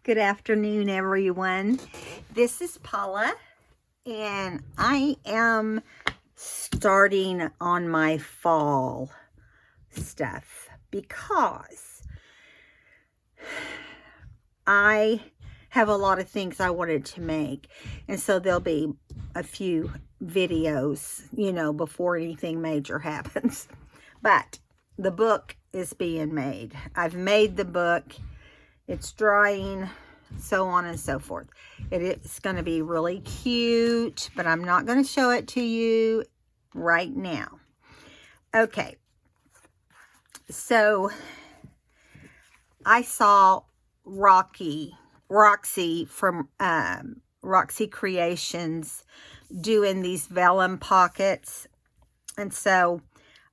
Good afternoon, everyone. This is Paula, and I am starting on my fall stuff because I have a lot of things I wanted to make, and so there'll be a few videos, before anything major happens. But the book is being made. I've made the book. It's drying, so on and so forth. It's going to be really cute, but I'm not going to show it to you right now. Okay, so I saw Roxy from Roxy Creations doing these vellum pockets, and so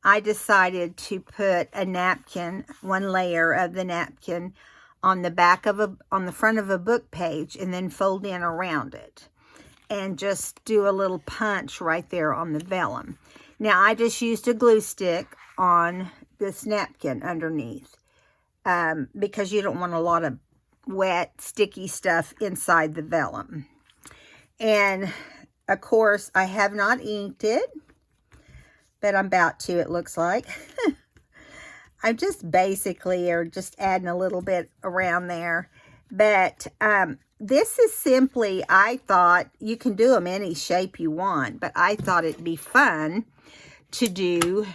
I decided to put a napkin, one layer of the napkin, on the back of on the front of a book page, and then fold in around it and just do a little punch right there on the vellum. Now I just used a glue stick on this napkin underneath because you don't want a lot of wet sticky stuff inside the vellum. And of course I have not inked it, but I'm about to, it looks like. I'm just basically just adding a little bit around there. But this is simply, I thought, you can do them any shape you want, but I thought it'd be fun to do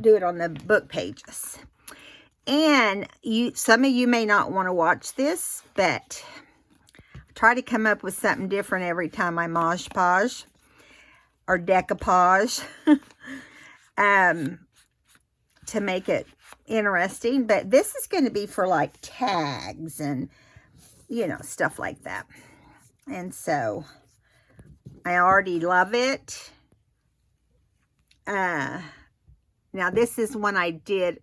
it on the book pages. And some of you may not want to watch this, but I try to come up with something different every time I Mod Podge or Decoupage. To make it interesting, but this is going to be for like tags and stuff like that. And so I already love it. Now this is when I did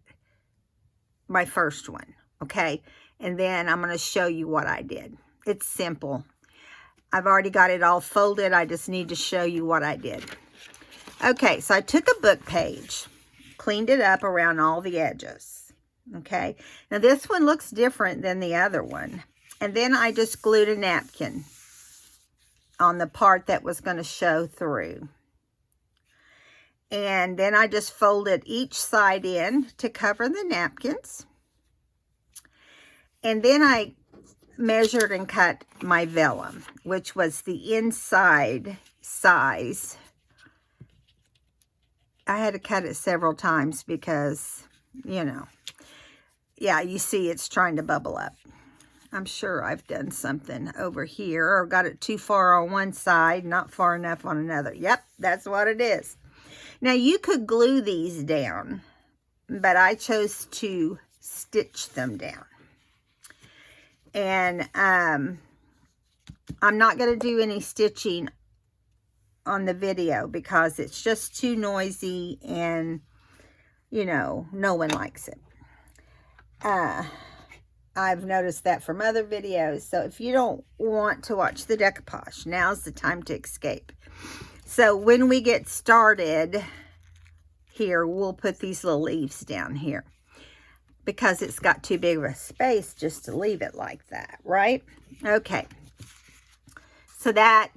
my first one, okay, and then I'm going to show you what I did. It's simple. I've already got it all folded. I just need to show you what I did. Okay, so I took a book page, cleaned it up around all the edges. Okay, now this one looks different than the other one. And then I just glued a napkin on the part that was going to show through. And then I just folded each side in to cover the napkins. And then I measured and cut my vellum, which was the inside size. I had to cut it several times because, yeah, you see it's trying to bubble up. I'm sure I've done something over here or got it too far on one side, not far enough on another. Yep, that's what it is. Now, you could glue these down, but I chose to stitch them down. And I'm not going to do any stitching on the video because it's just too noisy and no one likes it. I've noticed that from other videos. So if you don't want to watch the decoupage, now's the time to escape. So when we get started here, we'll put these little leaves down here because it's got too big of a space just to leave it like that, right? Okay, so that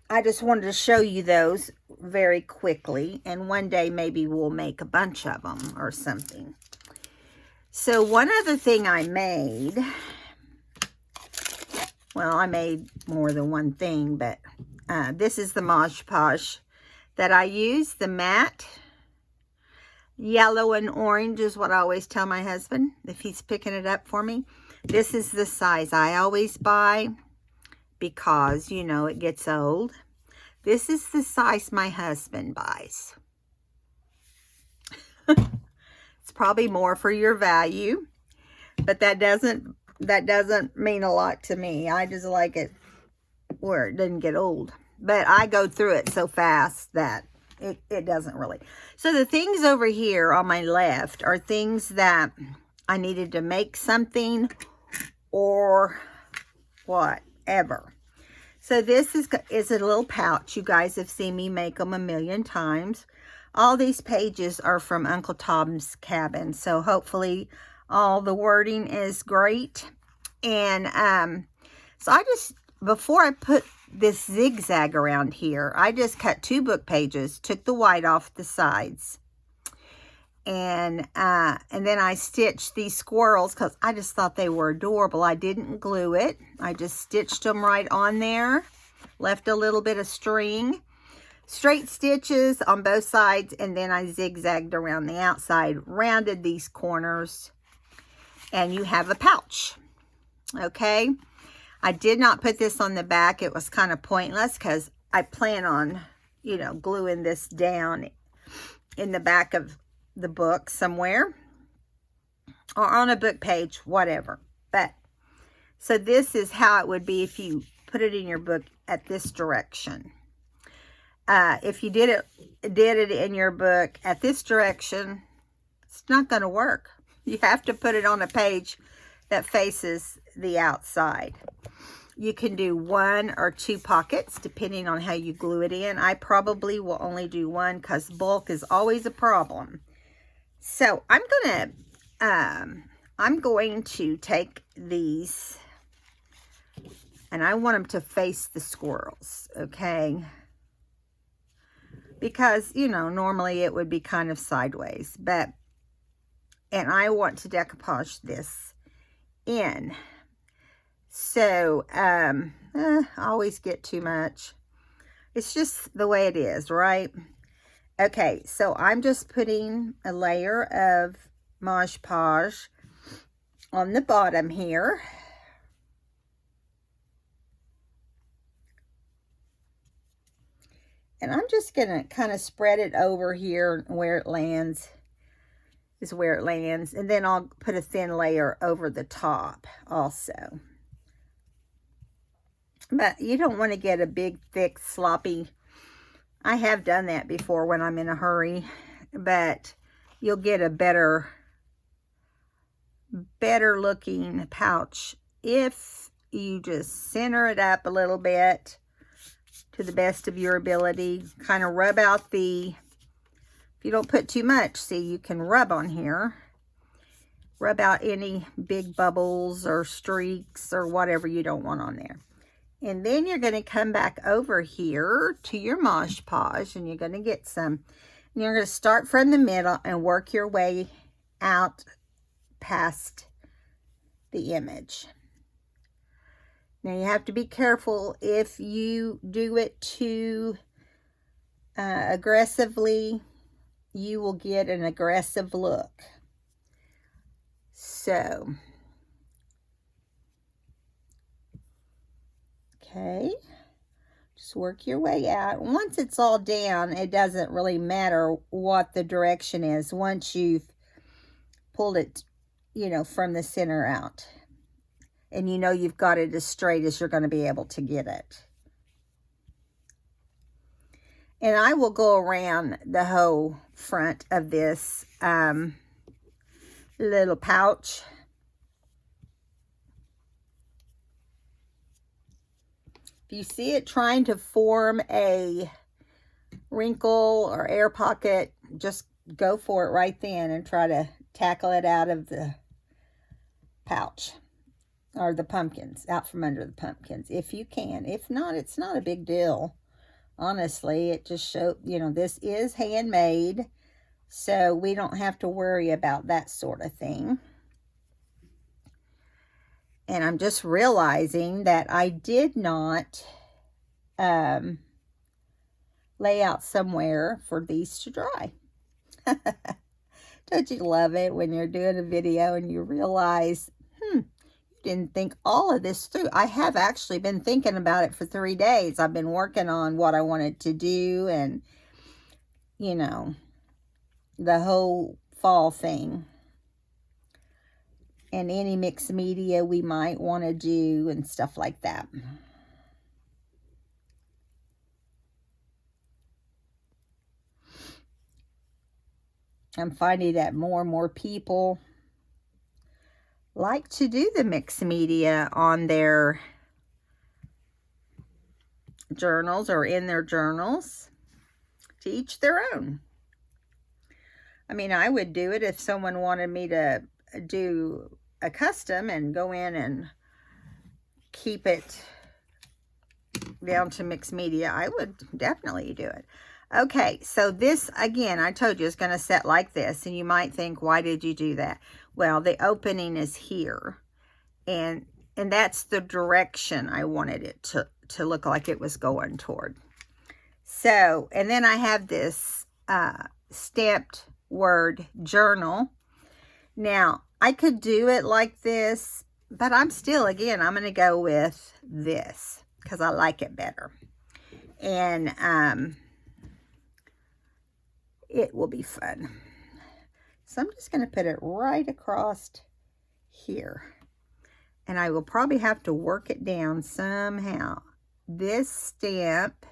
I just wanted to show you those very quickly, and one day maybe we'll make a bunch of them or something. So one other thing I made, well, I made more than one thing, but this is the Mod Podge that I use. The matte yellow and orange is what I always tell my husband if he's picking it up for me. This is the size I always buy, because, it gets old. This is the size my husband buys. It's probably more for your value, but that doesn't mean a lot to me. I just like it where it doesn't get old. But I go through it so fast that it doesn't really. So the things over here on my left are things that I needed to make something or whatever. So this is a little pouch. You guys have seen me make them a million times. All these pages are from Uncle Tom's Cabin. So hopefully all the wording is great. And so I just, before I put this zigzag around here, I just cut 2 book pages, took the white off the sides, and then I stitched these squirrels because I just thought they were adorable. I didn't glue it. I just stitched them right on there, left a little bit of string, straight stitches on both sides, and then I zigzagged around the outside, rounded these corners, and you have a pouch. Okay, I did not put this on the back. It was kind of pointless because I plan on, you know, gluing this down in the back of the book somewhere or on a book page, whatever. But so this is how it would be if you put it in your book at this direction. If you did it in your book at this direction, it's not going to work. You have to put it on a page that faces the outside. You can do 1 or 2 pockets depending on how you glue it in. I probably will only do 1 because bulk is always a problem. So I'm going to take these, and I want them to face the squirrels, okay? Because, you know, normally it would be kind of sideways, and I want to decoupage this in. So, I always get too much. It's just the way it is, right? Okay, so I'm just putting a layer of Mod Podge on the bottom here. And I'm just going to kind of spread it over here where it lands is where it lands. And then I'll put a thin layer over the top also. But you don't want to get a big, thick, sloppy. I have done that before when I'm in a hurry. But you'll get a better looking pouch if you just center it up a little bit to the best of your ability. Kind of rub out if you don't put too much, see, you can rub on here. Rub out any big bubbles or streaks or whatever you don't want on there. And then you're going to come back over here to your Mod Podge, and you're going to get some. And you're going to start from the middle and work your way out past the image. Now you have to be careful if you do it too aggressively, you will get an aggressive look. So, okay, just work your way out. Once it's all down, it doesn't really matter what the direction is once you've pulled it, you know, from the center out. And you know you've got it as straight as you're going to be able to get it. And I will go around the whole front of this little pouch. If you see it trying to form a wrinkle or air pocket, just go for it right then and try to tackle it out of the pouch. Or the pumpkins, out from under the pumpkins, if you can. If not, it's not a big deal. Honestly, it just shows, you know, this is handmade, so we don't have to worry about that sort of thing. And I'm just realizing that I did not lay out somewhere for these to dry. Don't you love it when you're doing a video and you realize, didn't think all of this through. I have actually been thinking about it for 3 days. I've been working on what I wanted to do and, you know, the whole fall thing. And any mixed media we might want to do and stuff like that. I'm finding that more and more people like to do the mixed media on their journals or in their journals. To each their own. I mean, I would do it if someone wanted me to do a custom and go in and keep it down to mixed media, I would definitely do it. Okay, so this, again, I told you, is going to set like this. And you might think, why did you do that? Well, the opening is here. And that's the direction I wanted it to look like it was going toward. So, and then I have this stamped word journal. Now, I could do it like this, but I'm going to go with this because I like it better. And it will be fun. So I'm just going to put it right across here. And I will probably have to work it down somehow. This stamp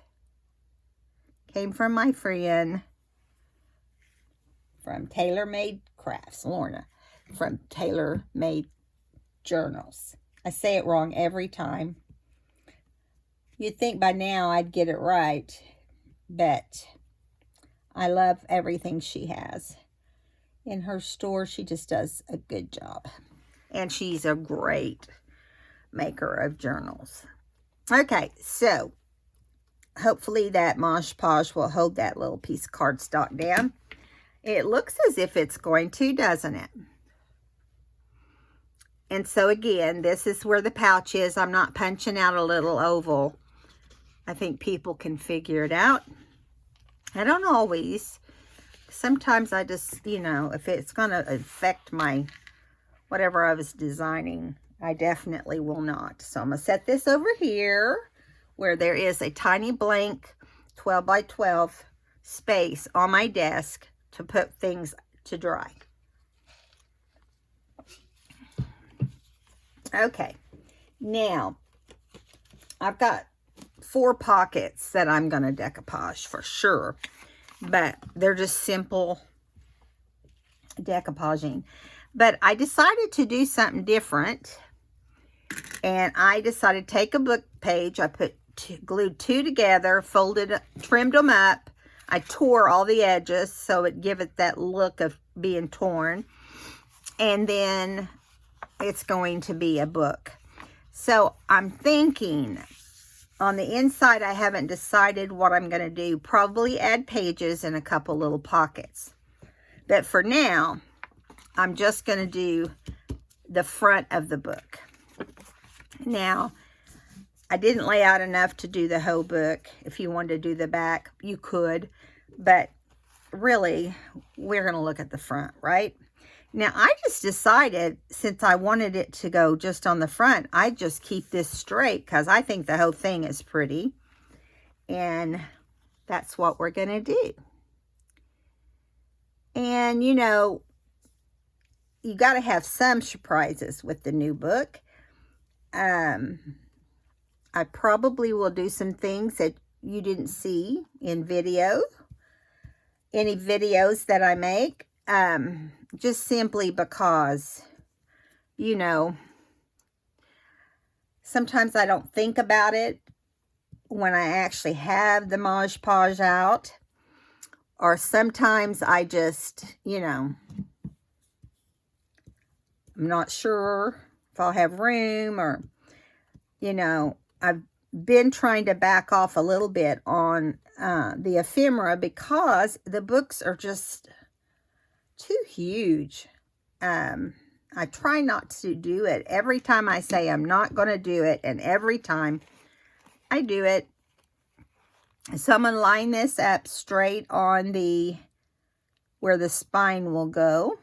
came from my friend from Tailor Made Crafts, Lorna, from Tailor Made Journals. I say it wrong every time. You'd think by now I'd get it right, but I love everything she has. In her store, she just does a good job. And she's a great maker of journals. Okay, so hopefully that Mod Podge will hold that little piece of cardstock down. It looks as if it's going to, doesn't it? And so again, this is where the pouch is. I'm not punching out a little oval. I think people can figure it out. I don't always. Sometimes I just, you know, if it's going to affect my, whatever I was designing, I definitely will not. So I'm going to set this over here where there is a tiny blank 12 by 12 space on my desk to put things to dry. Okay, now I've got 4 pockets that I'm going to decoupage for sure, but they're just simple decoupaging. But I decided to do something different, and I decided to take a book page. I glued 2 together, folded, trimmed them up. I tore all the edges so it give it that look of being torn, and then it's going to be a book. So I'm thinking on the inside, I haven't decided what I'm going to do. Probably add pages in a couple little pockets. But for now, I'm just going to do the front of the book. Now, I didn't lay out enough to do the whole book. If you wanted to do the back, you could. But really, we're going to look at the front, right? Now, I just decided, since I wanted it to go just on the front, I just keep this straight because I think the whole thing is pretty. And that's what we're going to do. And, you know, you got to have some surprises with the new book. I probably will do some things that you didn't see in video. Any videos that I make. Just simply because, you know, sometimes I don't think about it when I actually have the Mod Podge out. Or sometimes I just, you know, I'm not sure if I'll have room, or, you know, I've been trying to back off a little bit on the ephemera because the books are just too huge. I try not to do it. Every time I say I'm not going to do it, and every time I do it. So I'm going to line this up straight on the, where the spine will go.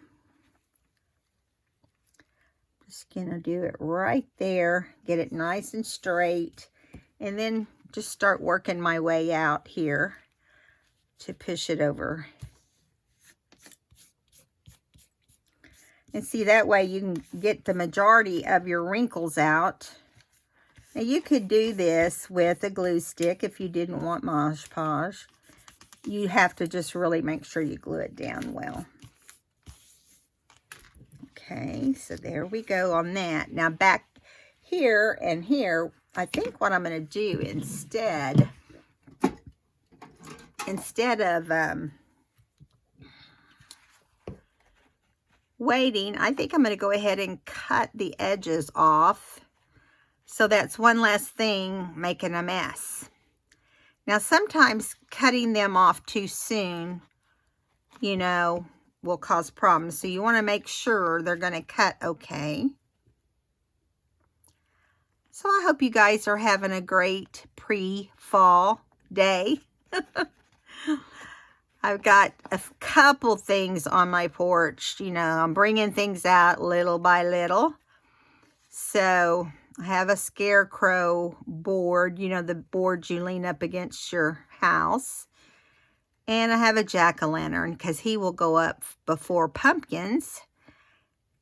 Just going to do it right there. Get it nice and straight. And then just start working my way out here to push it over. And see, that way you can get the majority of your wrinkles out. Now, you could do this with a glue stick if you didn't want Mod Podge. You have to just really make sure you glue it down well. Okay, so there we go on that. Now, back here and here, I think what I'm going to do instead of waiting, I think I'm going to go ahead and cut the edges off So that's one less thing making a mess. Now, sometimes cutting them off too soon, you know, will cause problems. So you want to make sure they're going to cut okay. So I hope you guys are having a great pre-fall day. I've got a couple things on my porch. You know, I'm bringing things out little by little. So I have a scarecrow board, you know, the board you lean up against your house. And I have a jack-o'-lantern because he will go up before pumpkins.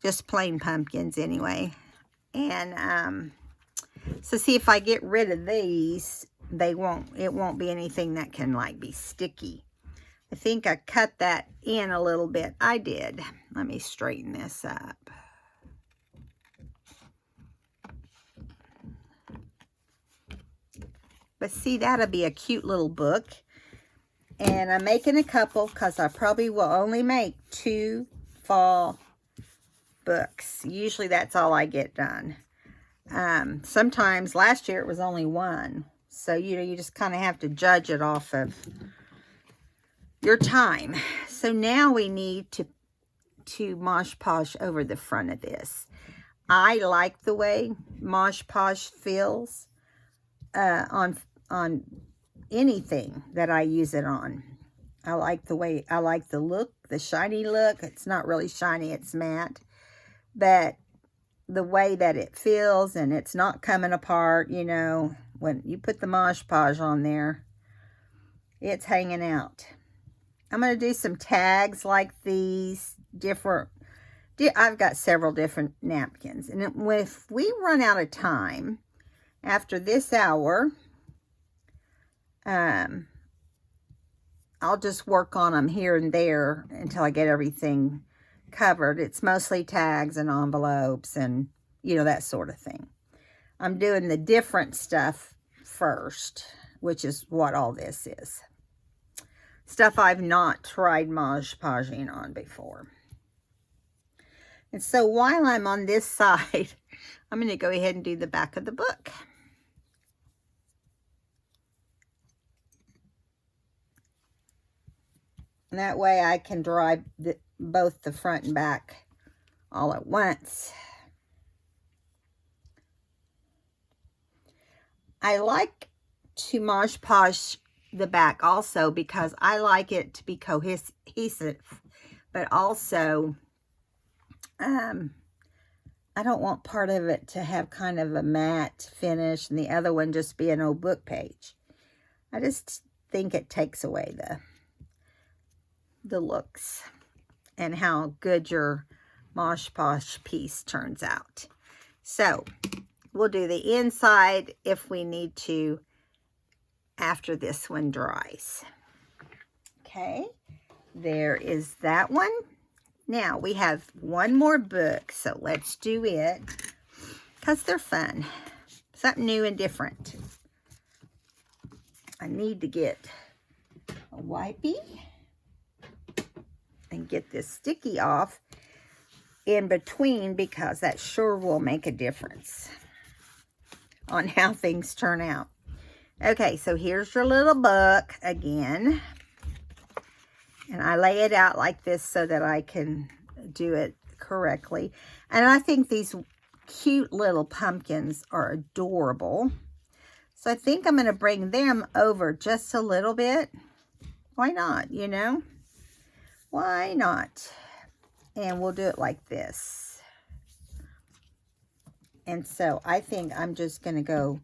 Just plain pumpkins anyway. And so see, if I get rid of these, it won't be anything that can like be sticky. I think I cut that in a little bit. I did. Let me straighten this up. But see, that'll be a cute little book. And I'm making a couple because I probably will only make 2 fall books. Usually that's all I get done. Sometimes last year it was only 1. So, you know, you just kind of have to judge it off of your time. So now we need to Mod Podge over the front of this. I like the way Mod Podge feels on anything that I use it on. I like the look, the shiny look. It's not really shiny, it's matte. But the way that it feels, and it's not coming apart, you know, when you put the Mod Podge on there, it's hanging out. I'm going to do some tags like these, I've got several different napkins. And if we run out of time after this hour, I'll just work on them here and there until I get everything covered. It's mostly tags and envelopes and, you know, that sort of thing. I'm doing the different stuff first, which is what all this is. Stuff I've not tried Mod Podging on before. And so while I'm on this side, I'm going to go ahead and do the back of the book. And that way I can dry both the front and back all at once. I like to Mod Podge the back also because I like it to be cohesive, but also I don't want part of it to have kind of a matte finish and the other one just be an old book page. I just think it takes away the looks and how good your Mod Podge piece turns out. So we'll do the inside if we need to after this one dries. Okay, there is that one. Now we have one more book, so let's do it because they're fun. Something new and different. I need to get a wipey and get this sticky off in between because that sure will make a difference on how things turn out. Okay, so here's your little book again. And I lay it out like this so that I can do it correctly. And I think these cute little pumpkins are adorable. So I think I'm going to bring them over just a little bit. Why not, you know? Why not? And we'll do it like this. And so I think I'm just going to go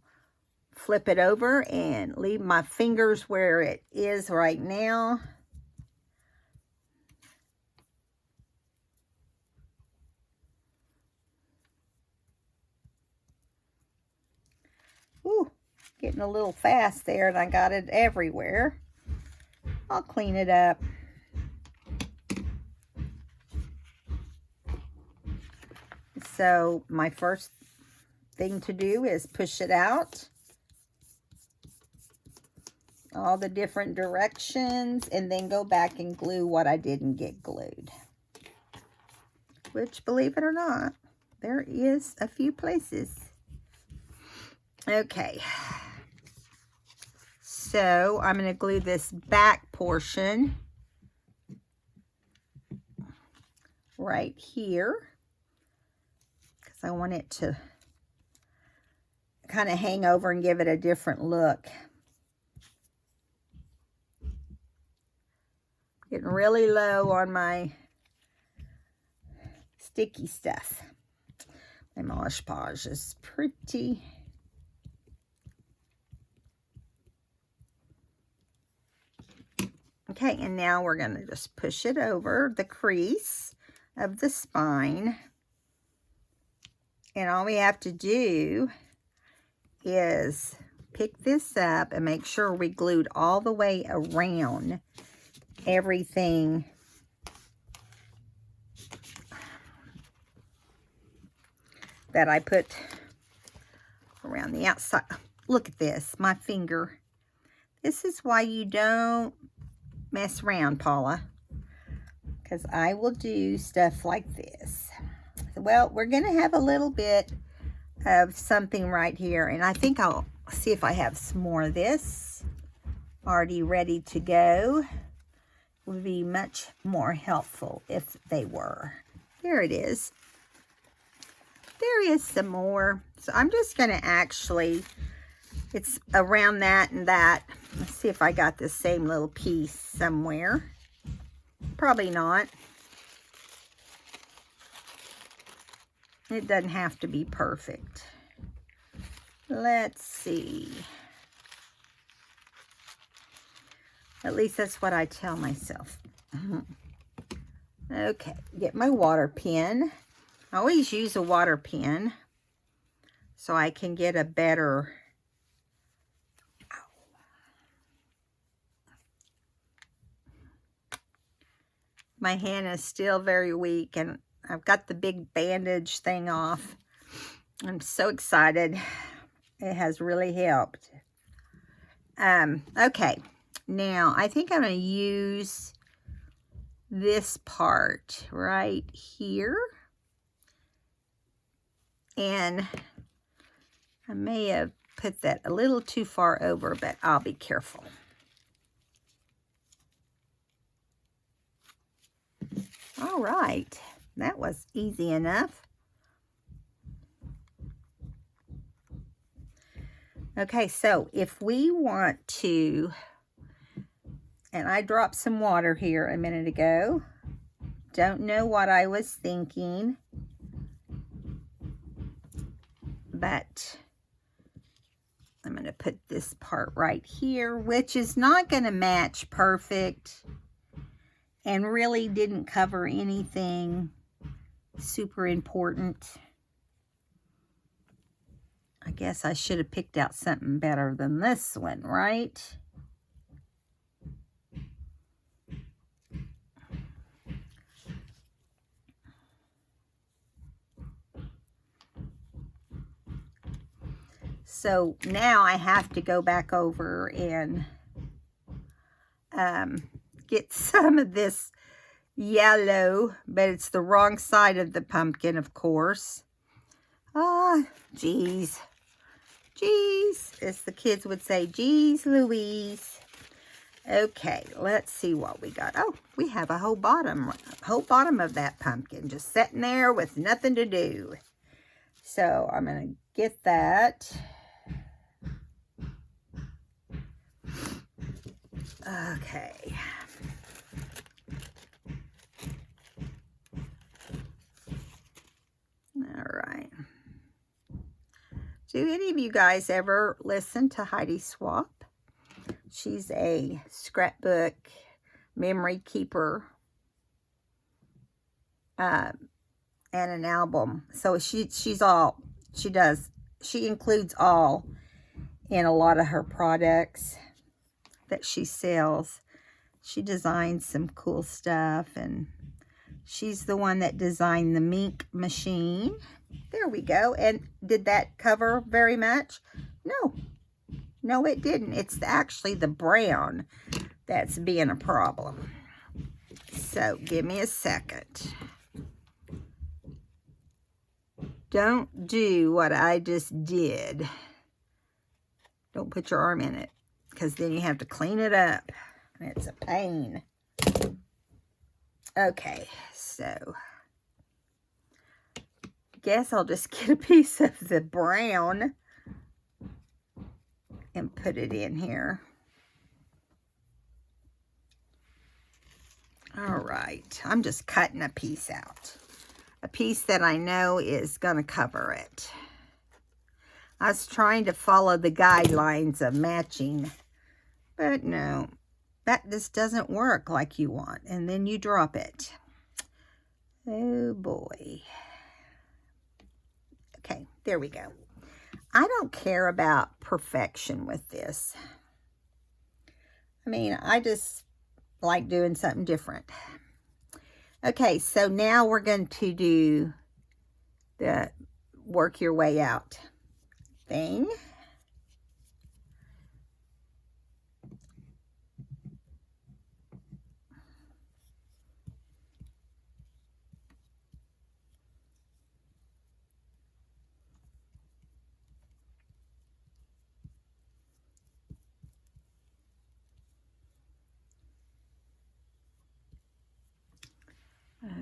flip it over and leave my fingers where it is right now. Ooh, getting a little fast there, and I got it everywhere. I'll clean it up. So my first thing to do is push it out all the different directions and then go back and glue what I didn't get glued. Which, believe it or not, there is a few places. Okay. So I'm going to glue this back portion right here because I want it to kind of hang over and give it a different look. Getting really low on my sticky stuff. My Mosh Podge is pretty. Okay, and now we're going to just push it over the crease of the spine. And all we have to do is pick this up and make sure we glued all the way around everything that I put around the outside. Look at this, my finger. This is why you don't mess around, Paula, because I will do stuff like this. Well, we're going to have a little bit of something right here, and I think I'll see if I have some more of this already ready to go. It would be much more helpful if they were. There it is. There is some more. So I'm just going to actually, it's around that and that. Let's see if I got the same little piece somewhere. Probably not. It doesn't have to be perfect. Let's see. At least that's what I tell myself. Okay, get my water pen. I always use a water pen so I can get a better... My hand is still very weak, and I've got the big bandage thing off. I'm so excited. It has really helped. Okay, now I think I'm going to use this part right here. And I may have put that a little too far over, but I'll be careful. All right, that was easy enough. Okay, so if we want to, and I dropped some water here a minute ago. Don't know what I was thinking, but I'm going to put this part right here, which is not going to match perfect and really didn't cover anything super important. I guess I should have picked out something better than this one, right? So now I have to go back over and get some of this yellow, but it's the wrong side of the pumpkin, of course. Ah, geez. Geez, as the kids would say, geez Louise. Okay, let's see what we got. Oh, we have a whole bottom of that pumpkin just sitting there with nothing to do. So I'm going to get that. Okay. All right. Do any of you guys ever listen to Heidi Swapp? She's a scrapbook memory keeper and an album. So she includes all in a lot of her products that she sells. She designs some cool stuff, and she's the one that designed the mink machine. There we go. And did that cover very much? No. No, it didn't. It's actually the brown that's being a problem. So, give me a second. Don't do what I just did. Don't put your arm in it, because then you have to clean it up. And it's a pain. Okay, so guess I'll just get a piece of the brown and put it in here. All right, I'm just cutting a piece out. A piece that I know is going to cover it. I was trying to follow the guidelines of matching, but no, that just doesn't work like you want. And then you drop it. Oh boy. Okay, there we go. I don't care about perfection with this. I mean, I just like doing something different. Okay, so now we're going to do the work your way out thing.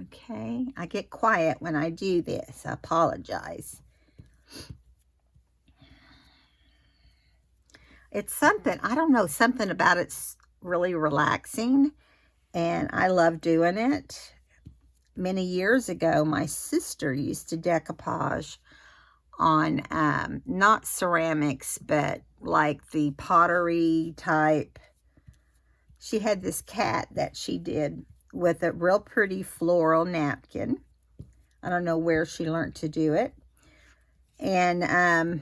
Okay, I get quiet when I do this. I apologize. It's something, I don't know, something about it's really relaxing, and I love doing it. Many years ago, my sister used to decoupage on not ceramics, but like the pottery type. She had this cat that she did with a real pretty floral napkin. I don't know where she learned to do it. And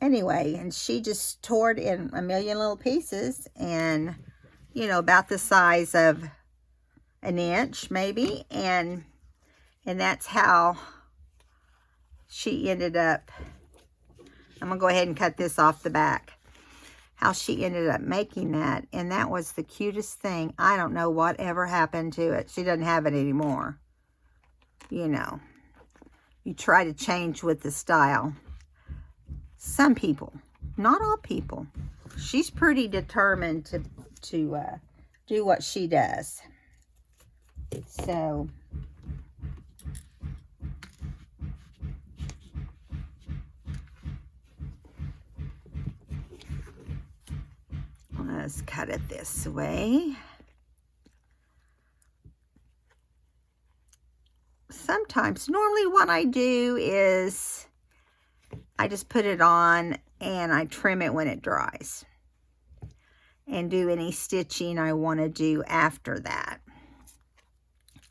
anyway, and she just tore it in a million little pieces, and you know, about the size of an inch maybe, and that's how she ended up. I'm gonna go ahead and cut this off the back. How she ended up making that, and that was the cutest thing. I don't know what ever happened to it. She doesn't have it anymore. You know, you try to change with the style. Some people, not all people. She's pretty determined to do what she does. So let's cut it this way. Sometimes, normally what I do is I just put it on and I trim it when it dries and do any stitching I want to do after that.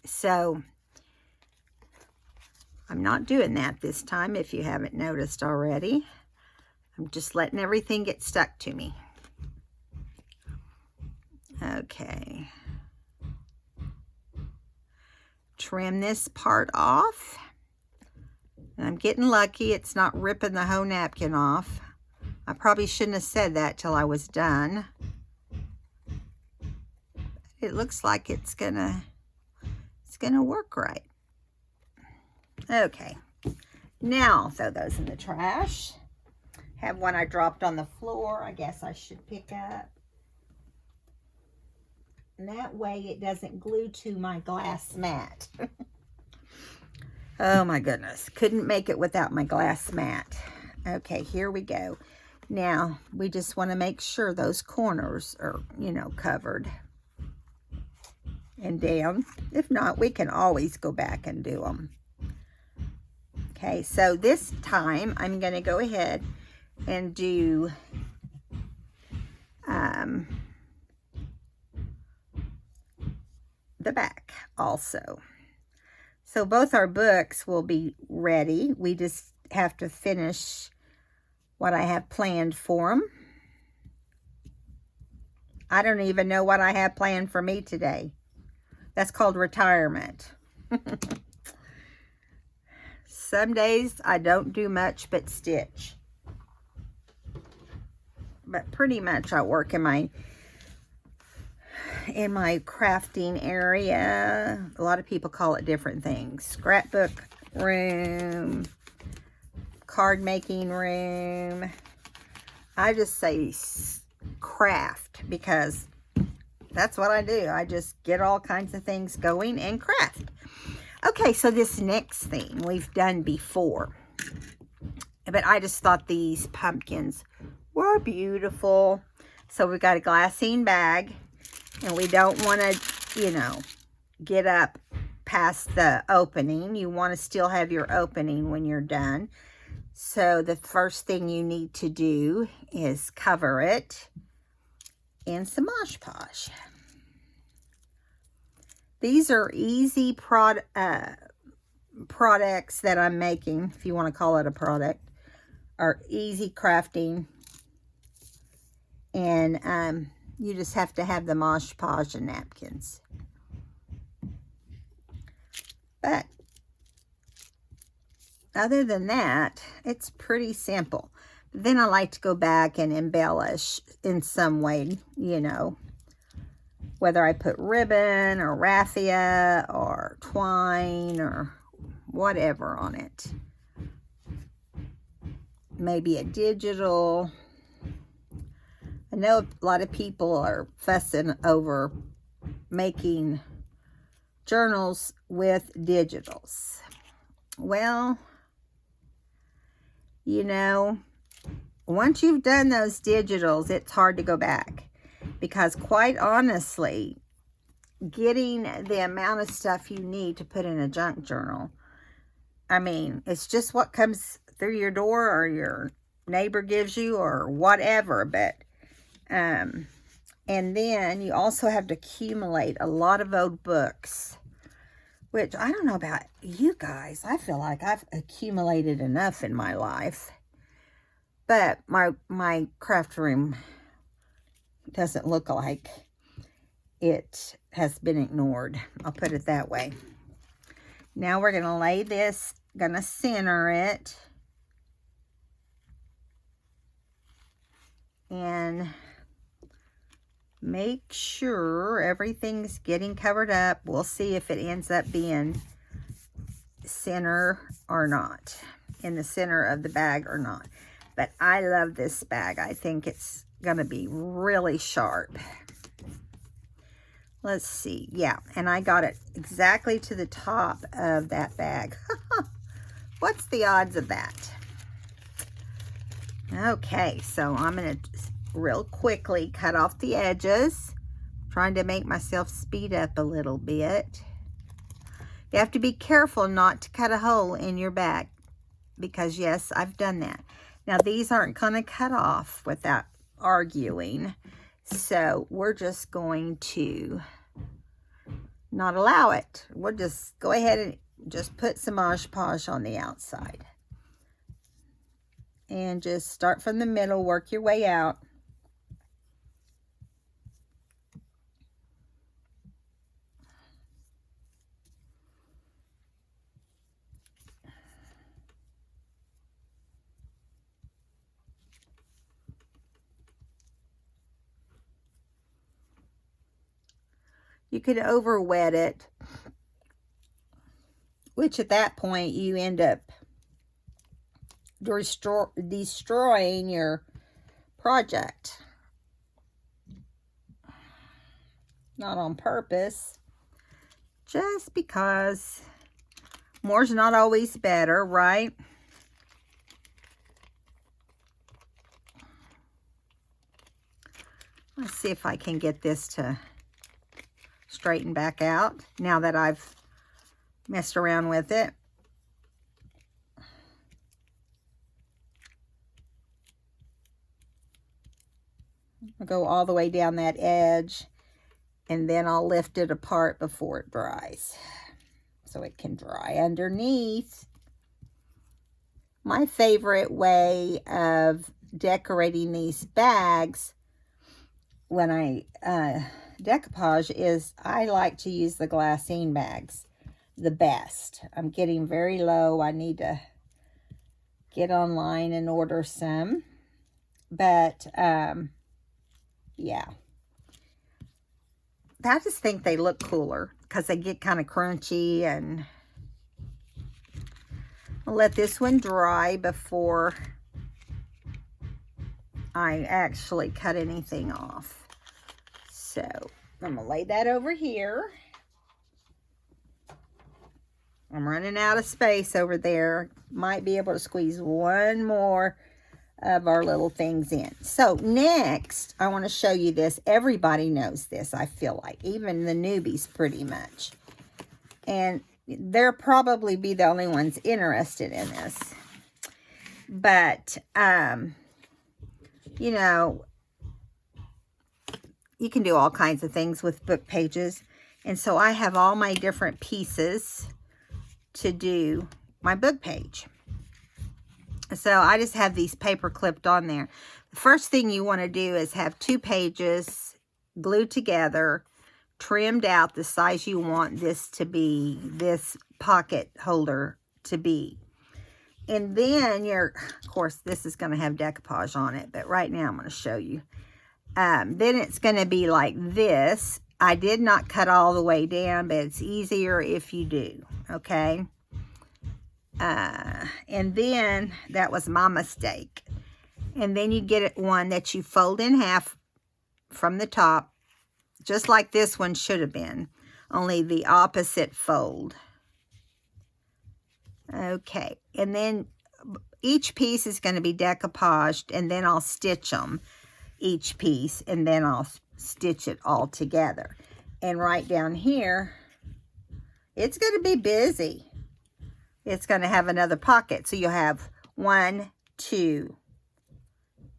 So I'm not doing that this time, if you haven't noticed already. I'm just letting everything get stuck to me. Okay. Trim this part off. And I'm getting lucky it's not ripping the whole napkin off. I probably shouldn't have said that till I was done. It looks like it's gonna work right. Okay. Now throw those in the trash. Have one I dropped on the floor. I guess I should pick up. And that way it doesn't glue to my glass mat. Oh my goodness. Couldn't make it without my glass mat. Okay, here we go. Now, we just want to make sure those corners are, you know, covered and down. If not, we can always go back and do them. Okay, so this time I'm going to go ahead and do the back also. So both our books will be ready. We just have to finish what I have planned for them. I don't even know what I have planned for me today. That's called retirement. Some days I don't do much but stitch. But pretty much I work in my crafting area. A lot of people call it different things. Scrapbook room, card making room. I just say craft because that's what I do. I just get all kinds of things going and craft. Okay, so this next thing we've done before, but I just thought these pumpkins were beautiful. So we've got a glassine bag, and we don't want to, you know, get up past the opening. You want to still have your opening when you're done. So the first thing you need to do is cover it in some Mod Podge. These are easy products that I'm making, if you want to call it a product, are easy crafting. And you just have to have the Mod Podge and napkins. But other than that, it's pretty simple. Then I like to go back and embellish in some way, you know, whether I put ribbon or raffia or twine or whatever on it. Maybe a digital. I know a lot of people are fussing over making journals with digitals. Well, you know, once you've done those digitals, it's hard to go back. Because quite honestly, getting the amount of stuff you need to put in a junk journal, I mean, it's just what comes through your door or your neighbor gives you or whatever. But, and then you also have to accumulate a lot of old books, which I don't know about you guys. I feel like I've accumulated enough in my life. But my craft room doesn't look like it has been ignored. I'll put it that way. Now we're going to lay this, going to center it. And make sure everything's getting covered up. We'll see if it ends up being center or not, in the center of the bag or not. But I love this bag. I think it's going to be really sharp. Let's see. Yeah, and I got it exactly to the top of that bag. What's the odds of that? Okay, so I'm going to real quickly cut off the edges. Trying to make myself speed up a little bit. You have to be careful not to cut a hole in your bag, because yes, I've done that. Now these aren't going to cut off without arguing, so we're just going to not allow it. We'll just go ahead and just put some Mod Podge on the outside. And just start from the middle, work your way out. You could over wet it, which at that point you end up destroying your project. Not on purpose, just because more's not always better, right? Let's see if I can get this to straighten back out now that I've messed around with it. I'll go all the way down that edge, and then I'll lift it apart before it dries so it can dry underneath. My favorite way of decorating these bags when I decoupage is I like to use the glassine bags the best. I'm getting very low. I need to get online and order some. But yeah, I just think they look cooler because they get kind of crunchy. And I'll let this one dry before I actually cut anything off. So I'm going to lay that over here. I'm running out of space over there. Might be able to squeeze one more of our little things in. So next, I want to show you this. Everybody knows this, I feel like. Even the newbies pretty much. And they'll probably be the only ones interested in this. But, you know, you can do all kinds of things with book pages. And so I have all my different pieces to do my book page. So I just have these paper clipped on there. The first thing you want to do is have 2 pages glued together, trimmed out the size you want this to be, this pocket holder to be. And then of course, this is going to have decoupage on it, but right now I'm going to show you. Then it's going to be like this. I did not cut all the way down, but it's easier if you do, okay? And then, that was my mistake. And then you get one that you fold in half from the top, just like this one should have been, only the opposite fold. Okay, and then each piece is going to be decoupaged, and then I'll stitch them, each piece, and then I'll stitch it all together. And right down here, it's going to be busy. It's going to have another pocket. So you'll have 1, 2,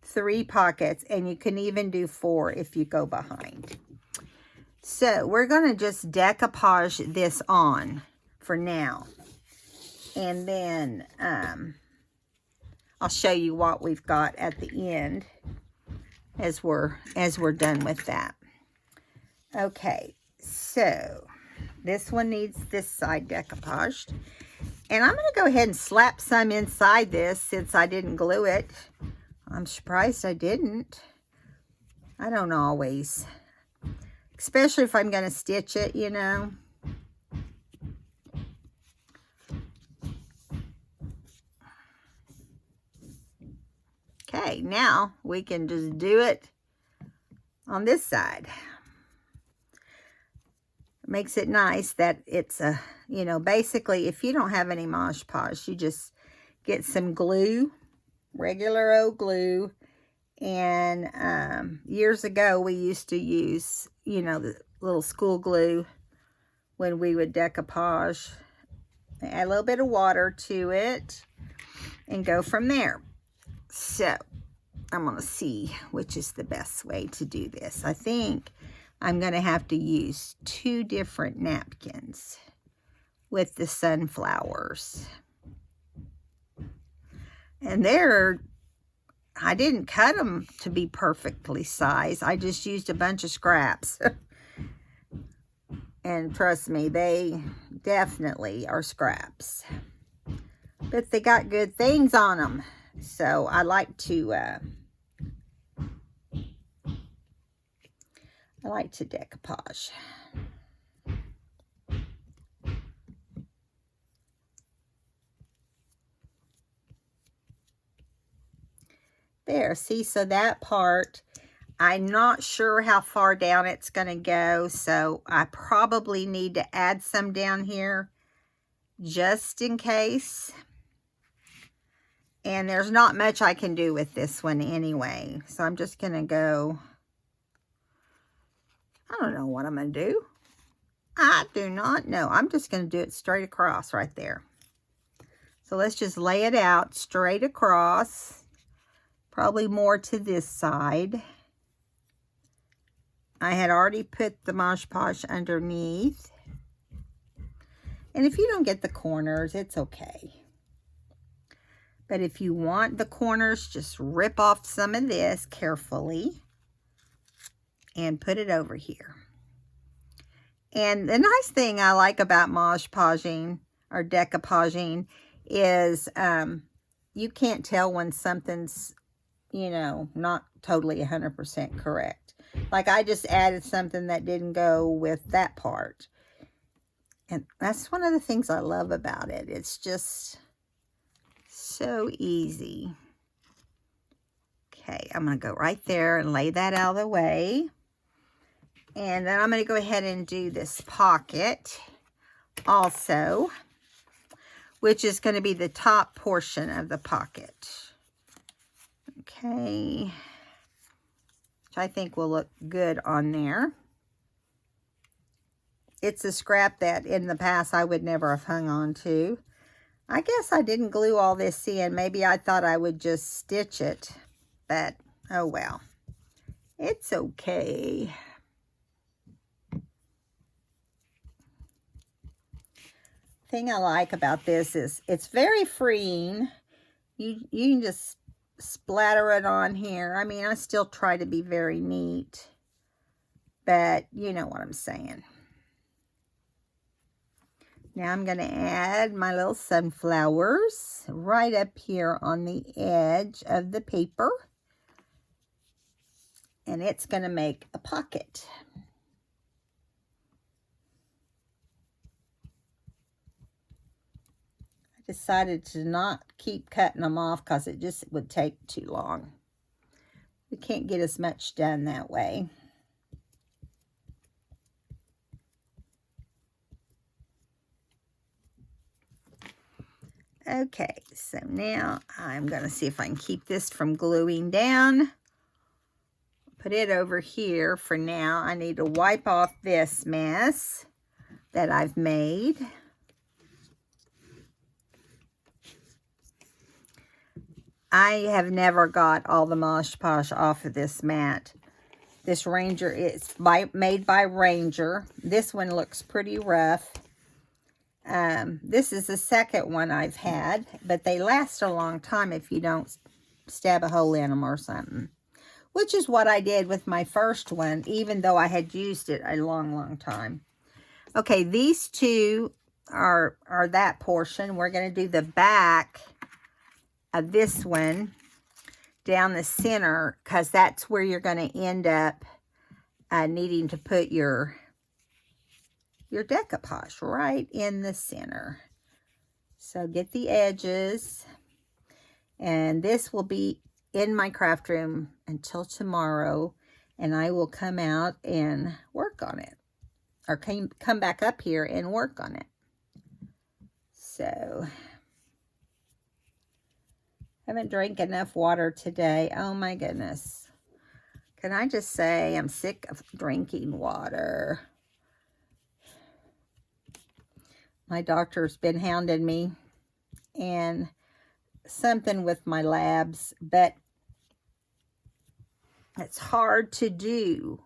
3 pockets, and you can even do 4 if you go behind. So we're going to just decoupage this on for now. And then I'll show you what we've got at the end as we're done with that. Okay, so this one needs this side decoupaged. And I'm going to go ahead and slap some inside this since I didn't glue it. I'm surprised I didn't. I don't always. Especially if I'm going to stitch it, you know. Okay, now we can just do it on this side. Makes it nice that it's a, you know, basically if you don't have any Mod Podge, you just get some glue, regular old glue. And years ago we used to use, you know, the little school glue when we would decoupage. Add a little bit of water to it and go from there. So I'm going to see which is the best way to do this. I think I'm going to have to use 2 different napkins with the sunflowers. And I didn't cut them to be perfectly sized. I just used a bunch of scraps. And trust me, they definitely are scraps. But they got good things on them. So I like to decoupage. There, see, so that part, I'm not sure how far down it's going to go, so I probably need to add some down here just in case. And there's not much I can do with this one anyway, so I'm just going to go, I don't know what I'm going to do. I do not know. I'm just going to do it straight across right there. So let's just lay it out straight across. Probably more to this side. I had already put the Mod Podge underneath. And if you don't get the corners, it's okay. But if you want the corners, just rip off some of this carefully and put it over here. And the nice thing I like about Mod Podging or decoupaging is you can't tell when something's, you know, not totally 100% correct. Like I just added something that didn't go with that part. And that's one of the things I love about it. It's just so easy. Okay, I'm going to go right there and lay that out of the way. And then I'm going to go ahead and do this pocket also, which is going to be the top portion of the pocket. Okay. Which I think will look good on there. It's a scrap that in the past I would never have hung on to. I guess I didn't glue all this in. Maybe I thought I would just stitch it. But, oh well. It's okay. Thing I like about this is it's very freeing. You can just splatter it on here. I mean, I still try to be very neat. But you know what I'm saying. Now I'm going to add my little sunflowers right up here on the edge of the paper. And it's going to make a pocket. I decided to not keep cutting them off because it just would take too long. We can't get as much done that way. Okay, so now I'm going to see if I can keep this from gluing down. Put it over here for now. I need to wipe off this mess that I've made. I have never got all the Mosh Posh off of this mat. This Ranger, it's made by Ranger. This one looks pretty rough. This is the second one I've had, but they last a long time if you don't stab a hole in them or something. Which is what I did with my first one, even though I had used it a long, long time. Okay, these two are that portion. We're going to do the back of this one down the center, because that's where you're going to end up needing to put your decoupage right in the center. So get the edges, and this will be in my craft room until tomorrow, and I will come out and work on it, or come back up here and work on it. So haven't drank enough water today. Oh my goodness. Can I just say I'm sick of drinking water. My doctor's been hounding me and something with my labs, but it's hard to do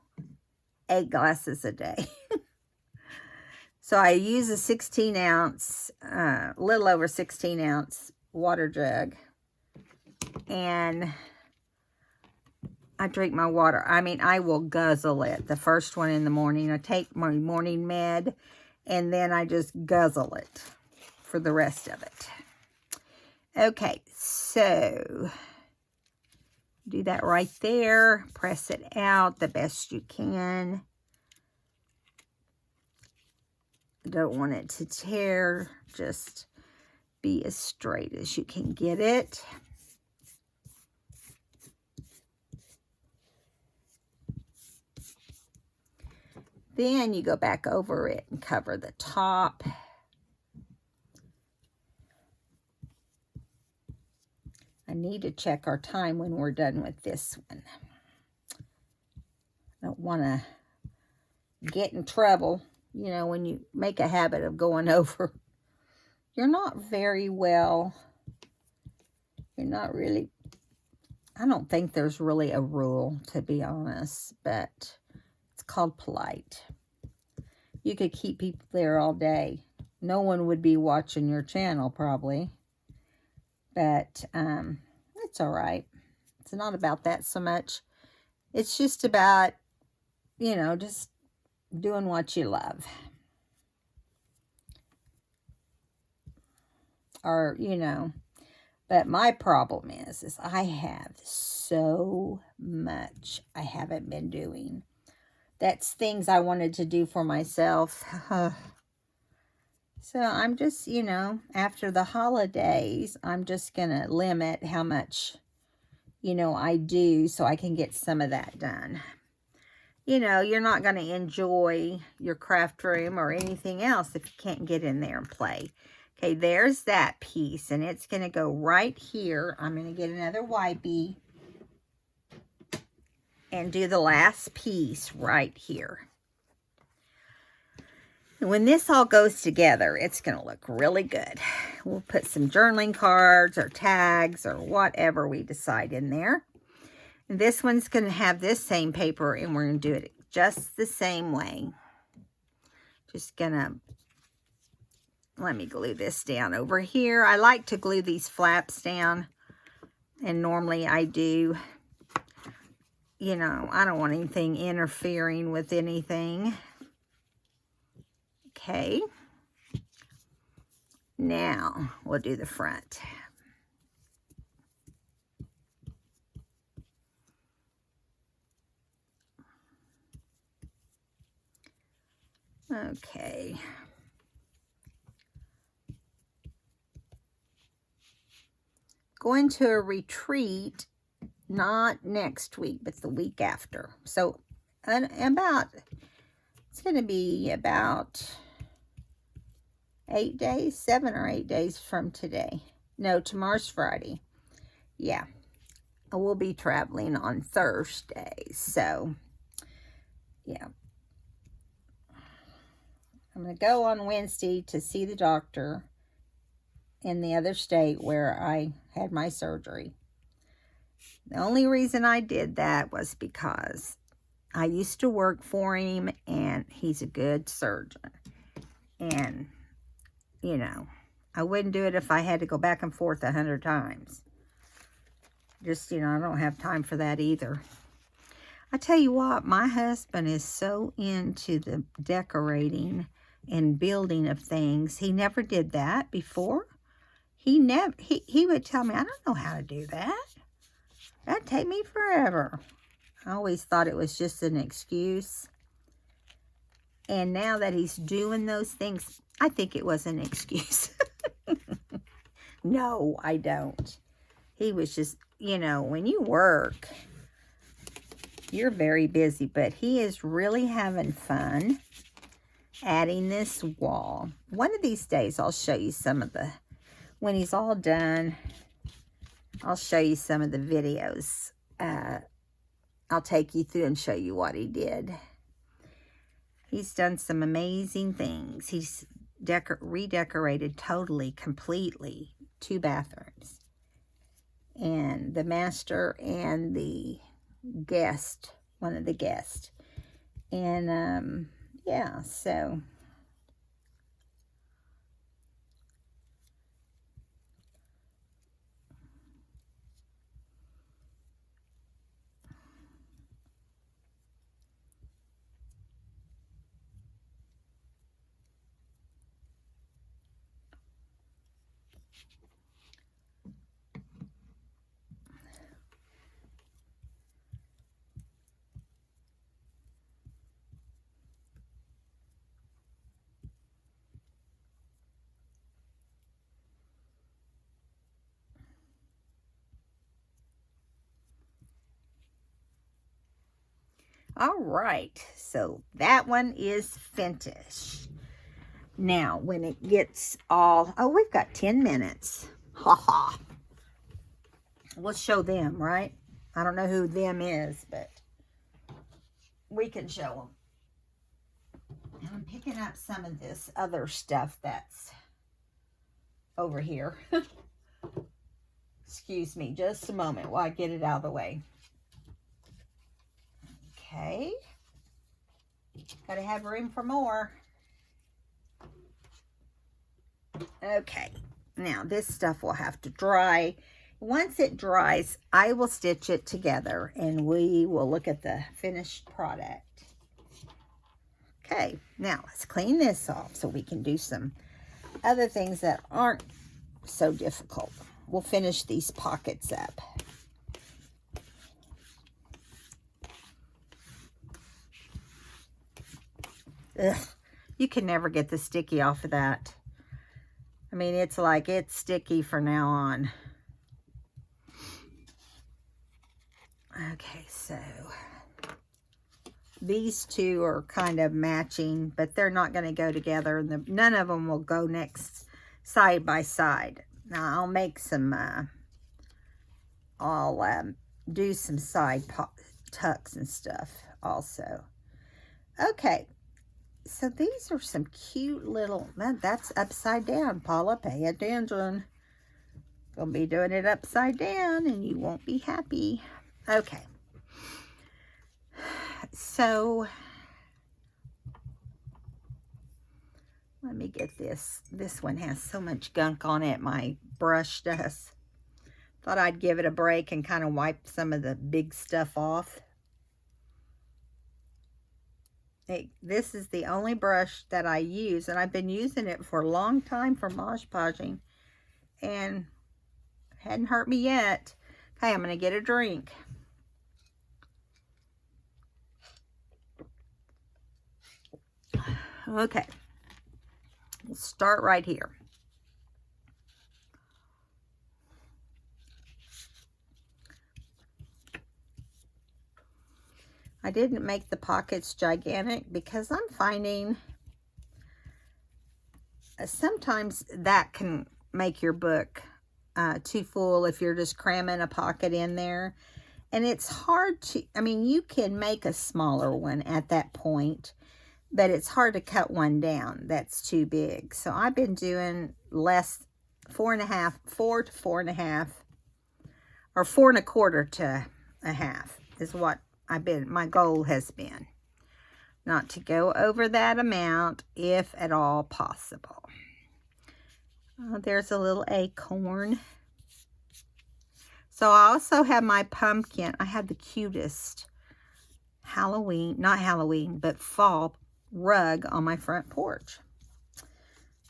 8 glasses a day. So I use a 16 ounce, little over 16 ounce water jug, and I drink my water. I mean, I will guzzle it. The first one in the morning, I take my morning med, and then I just guzzle it for the rest of it. Okay, so do that right there. Press it out the best you can. Don't want it to tear. Just be as straight as you can get it. Then you go back over it and cover the top. I need to check our time when we're done with this one. I don't want to get in trouble. You know, when you make a habit of going over, you're not very well. You're not really, I don't think there's really a rule, to be honest, but it's called polite. You could keep people there all day. No one would be watching your channel, probably. But it's all right. It's not about that so much. It's just about, you know, just doing what you love. Or, you know. But my problem is I have so much I haven't been doing. That's things I wanted to do for myself. So I'm just, you know, after the holidays, I'm just going to limit how much, you know, I do so I can get some of that done. You know, you're not going to enjoy your craft room or anything else if you can't get in there and play. Okay, there's that piece, and it's going to go right here. I'm going to get another YB and do the last piece right here. And when this all goes together, it's going to look really good. We'll put some journaling cards or tags or whatever we decide in there. And this one's going to have this same paper, and we're going to do it just the same way. Just going to, let me glue this down over here. I like to glue these flaps down, and normally I do. You know, I don't want anything interfering with anything. Okay. Now, we'll do the front. Okay. Going to a retreat, not next week, but the week after. So, it's going to be about 8 days, 7 or 8 days from today. No, tomorrow's Friday. Yeah. I will be traveling on Thursday. So, yeah. I'm going to go on Wednesday to see the doctor in the other state where I had my surgery. The only reason I did that was because I used to work for him, and he's a good surgeon. And, you know, I wouldn't do it if I had to go back and forth 100 times. Just, you know, I don't have time for that either. I tell you what, my husband is so into the decorating and building of things. He never did that before. He would tell me, I don't know how to do that. That'd take me forever. I always thought it was just an excuse. And now that he's doing those things, I think it was an excuse. No, I don't. He was just, you know, when you work, you're very busy, but he is really having fun adding this wall. One of these days, I'll show you some of the, when he's all done, I'll show you some of the videos. I'll take you through and show you what he did. He's done some amazing things. He's redecorated totally, completely 2 bathrooms. And the master and the guest, one of the guests. And, yeah, so... All right, so that one is finished. Now, when it gets all... Oh, we've got 10 minutes. Ha ha. We'll show them, right? I don't know who them is, but we can show them. And I'm picking up some of this other stuff that's over here. Excuse me, just a moment while I get it out of the way. Okay. Gotta have room for more. Okay. Now, this stuff will have to dry. Once it dries, I will stitch it together, and we will look at the finished product. Okay. Now, let's clean this off so we can do some other things that aren't so difficult. We'll finish these pockets up. Ugh, you can never get the sticky off of that. I mean, it's like it's sticky from now on. Okay, so these two are kind of matching, but they're not going to go together, and none of them will go next side by side. Now I'll make some, I'll do some side tucks and stuff also. Okay, so these are some cute little, that's upside down, Paula, pay attention. Gonna be doing it upside down and you won't be happy. Okay. So, let me get this. This one has so much gunk on it, my brush does. Thought I'd give it a break and kind of wipe some of the big stuff off. This is the only brush that I use, and I've been using it for a long time for Mod Podging, and hadn't hurt me yet. Okay, I'm going to get a drink. Okay, we'll start right here. I didn't make the pockets gigantic because I'm finding sometimes that can make your book too full if you're just cramming a pocket in there. And it's hard to, I mean, you can make a smaller one at that point, but it's hard to cut one down that's too big. So I've been doing less, 4 to 4.5, or 4 1/4 to a half is what my goal has been. Not to go over that amount if at all possible. There's a little acorn. So I also have my pumpkin. I had the cutest Halloween, not Halloween, but fall rug on my front porch.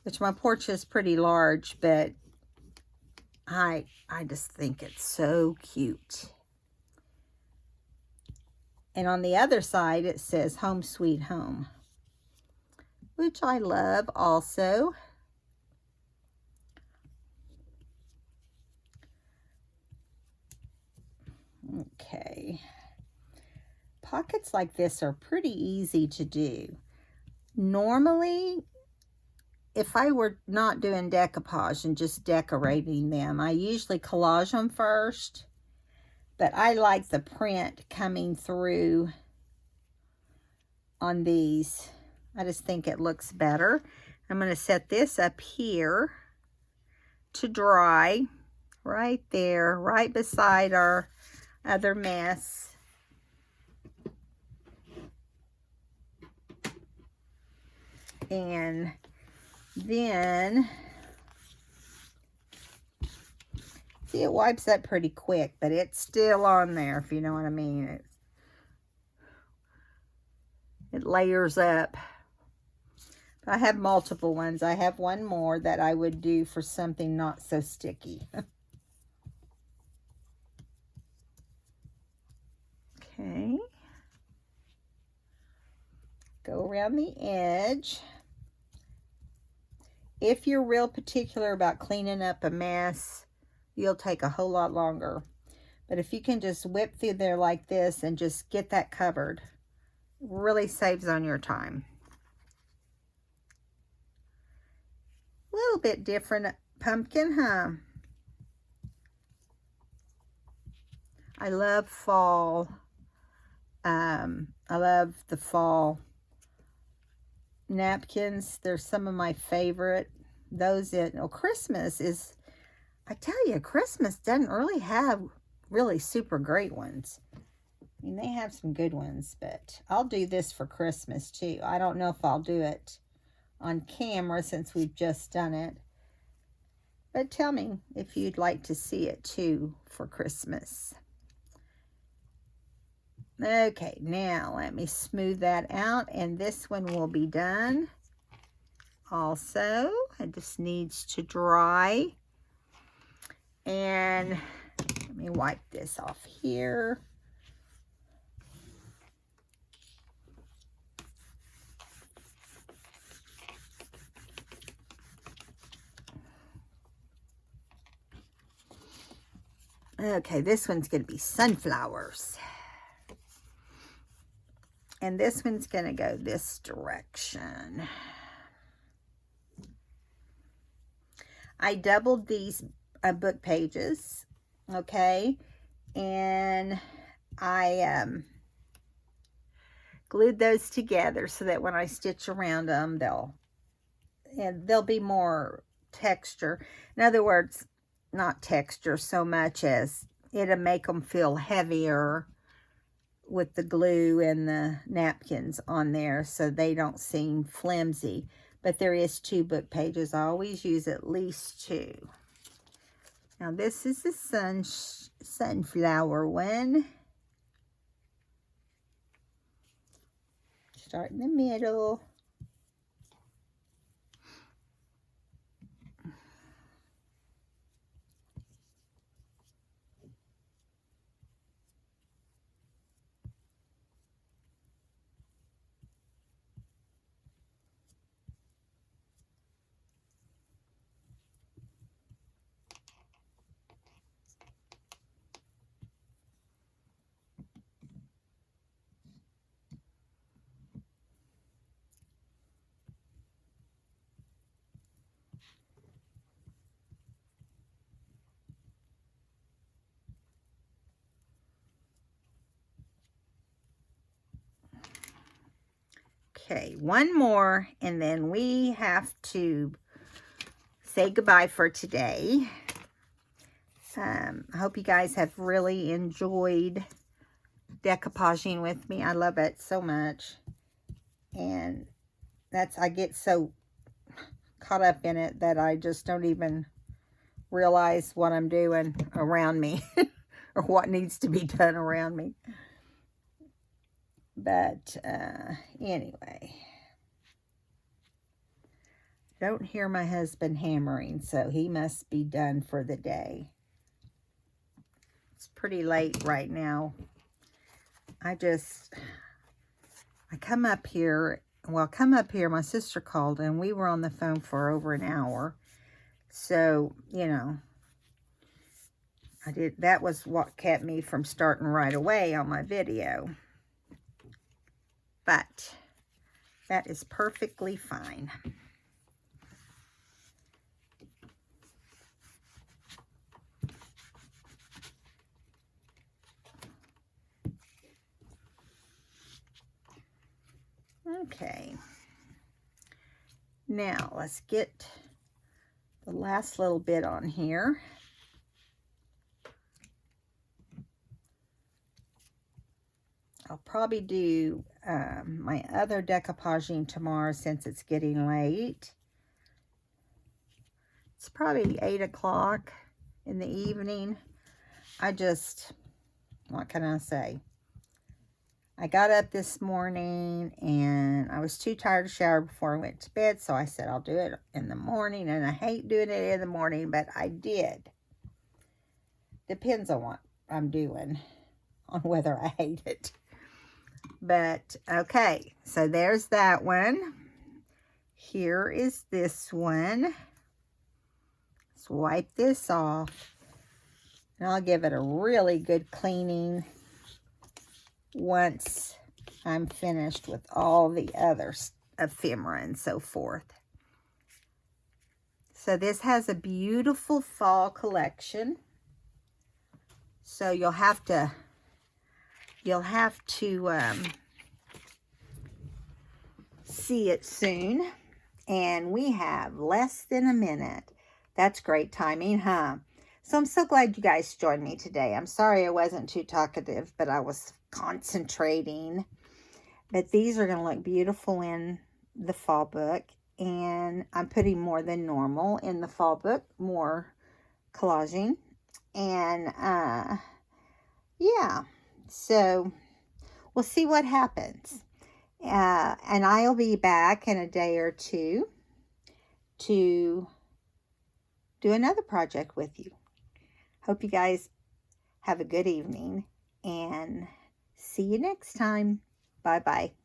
Which my porch is pretty large, but I just think it's so cute. And on the other side, it says Home Sweet Home, which I love also. Okay. Pockets like this are pretty easy to do. Normally, if I were not doing decoupage and just decorating them, I usually collage them first. But I like the print coming through on these. I just think it looks better. I'm going to set this up here to dry right there, right beside our other mess. And then, see, it wipes up pretty quick, but it's still on there, if you know what I mean. It layers up. I have multiple ones. I have one more that I would do for something not so sticky. Okay. Go around the edge. If you're real particular about cleaning up a mess, you'll take a whole lot longer. But if you can just whip through there like this and just get that covered, it really saves on your time. A little bit different pumpkin, huh? I love fall. I love the fall napkins. They're some of my favorite. Those Christmas is, I tell you, Christmas doesn't really have really super great ones. I mean, they have some good ones, but I'll do this for Christmas too. I don't know if I'll do it on camera since we've just done it. But tell me if you'd like to see it too for Christmas. Okay, now let me smooth that out, and this one will be done. Also, it just needs to dry. And let me wipe this off here. Okay, this one's going to be sunflowers. And this one's going to go this direction. I doubled these book pages, okay, and I glued those together so that when I stitch around them, there'll be more texture. In other words, not texture so much as it'll make them feel heavier with the glue and the napkins on there so they don't seem flimsy. But there is 2 book pages. I always use at least 2. Now this is the sunflower one. Start in the middle. Okay, one more, and then we have to say goodbye for today. I hope you guys have really enjoyed decoupaging with me. I love it so much. And I get so caught up in it that I just don't even realize what I'm doing around me or what needs to be done around me. But anyway, don't hear my husband hammering, so he must be done for the day. It's pretty late right now. I come up here, my sister called and we were on the phone for over an hour. So, you know, that was what kept me from starting right away on my video. But that is perfectly fine. Okay. Now let's get the last little bit on here. I'll probably do my other decoupaging tomorrow since it's getting late. It's probably 8 o'clock in the evening. What can I say? I got up this morning and I was too tired to shower before I went to bed, so I said I'll do it in the morning, and I hate doing it in the morning, but I did. Depends on what I'm doing, on whether I hate it. But, okay, so there's that one. Here is this one. Let's wipe this off. And I'll give it a really good cleaning once I'm finished with all the other ephemera and so forth. So this has a beautiful fall collection. So you'll have to see it soon. And we have less than a minute. That's great timing, huh? So I'm so glad you guys joined me today. I'm sorry I wasn't too talkative, but I was concentrating. But these are going to look beautiful in the fall book. And I'm putting more than normal in the fall book, more collaging. And yeah, so we'll see what happens. And I'll be back in a day or two to do another project with you. Hope you guys have a good evening and see you next time. Bye-bye.